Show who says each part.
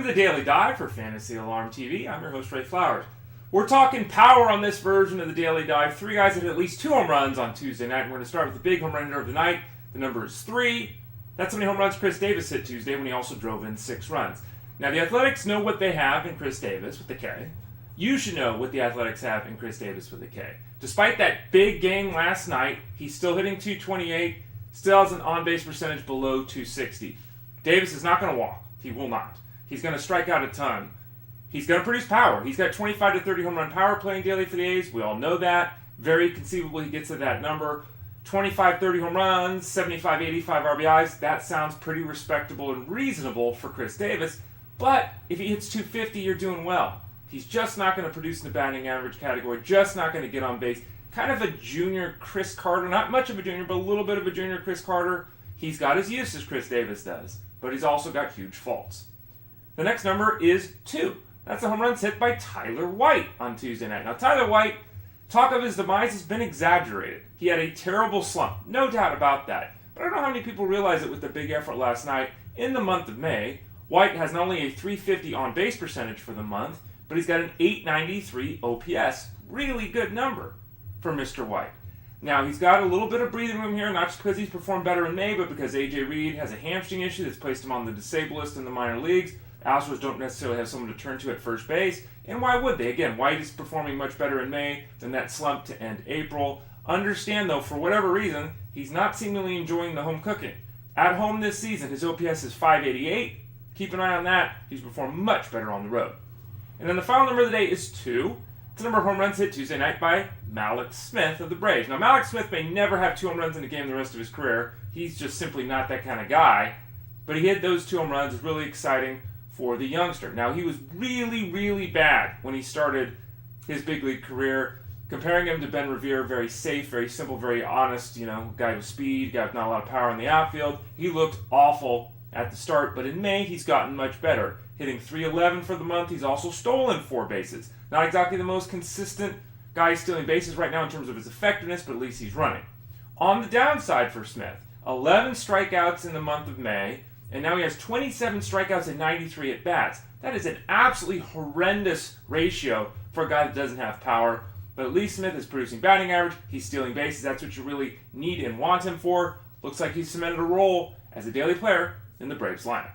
Speaker 1: the Daily Dive for Fantasy Alarm TV. I'm your host, Ray Flowers. We're talking power on this version of the Daily Dive. 3 guys that hit at least 2 home runs on Tuesday night. We're going to start with the big home run hitter of the night. The number is 3. That's how many home runs Khris Davis hit Tuesday when he also drove in 6 runs. Now, the Athletics know what they have in Khris Davis with the K. You should know what the Athletics have in Khris Davis with the K. Despite that big game last night, he's still hitting 228, still has an on-base percentage below 260. Davis is not going to walk. He will not. He's going to strike out a ton. He's going to produce power. He's got 25 to 30 home run power playing daily for the A's. We all know that. Very conceivable he gets to that number. 25, 30 home runs, 75, 85 RBIs. That sounds pretty respectable and reasonable for Khris Davis. But if he hits 250, you're doing well. He's just not going to produce in the batting average category. Just not going to get on base. Kind of a junior Chris Carter. Not much of a junior, but a little bit of a junior Chris Carter. He's got his uses, Khris Davis does. But he's also got huge faults. The next number is 2. That's the home runs hit by Tyler White on Tuesday night. Now, Tyler White, talk of his demise has been exaggerated. He had a terrible slump, no doubt about that. But I don't know how many people realize it with the big effort last night. In the month of May, White has not only a 350 on-base percentage for the month, but he's got an 893 OPS. Really good number for Mr. White. Now, he's got a little bit of breathing room here, not just because he's performed better in May, but because A.J. Reed has a hamstring issue that's placed him on the disabled list in the minor leagues. Astros don't necessarily have someone to turn to at first base, and why would they? Again, White is performing much better in May than that slump to end April. Understand, though, for whatever reason, he's not seemingly enjoying the home cooking. At home this season, his OPS is 588. Keep an eye on that. He's performed much better on the road. And then the final number of the day is 2. It's the number of home runs hit Tuesday night by Mallex Smith of the Braves. Now, Mallex Smith may never have 2 home runs in a game the rest of his career. He's just simply not that kind of guy. But he hit those 2 home runs. It's really exciting for the youngster. Now, he was really, really bad when he started his big league career. Comparing him to Ben Revere, very safe, very simple, very honest, guy with speed, guy with not a lot of power in the outfield. He looked awful at the start, but in May, he's gotten much better. Hitting .311 for the month. He's also stolen 4 bases. Not exactly the most consistent guy stealing bases right now in terms of his effectiveness, but at least he's running. On the downside for Smith, 11 strikeouts in the month of May, and now he has 27 strikeouts and 93 at-bats. That is an absolutely horrendous ratio for a guy that doesn't have power. But at least Smith is producing batting average. He's stealing bases. That's what you really need and want him for. Looks like he's cemented a role as a daily player in the Braves lineup.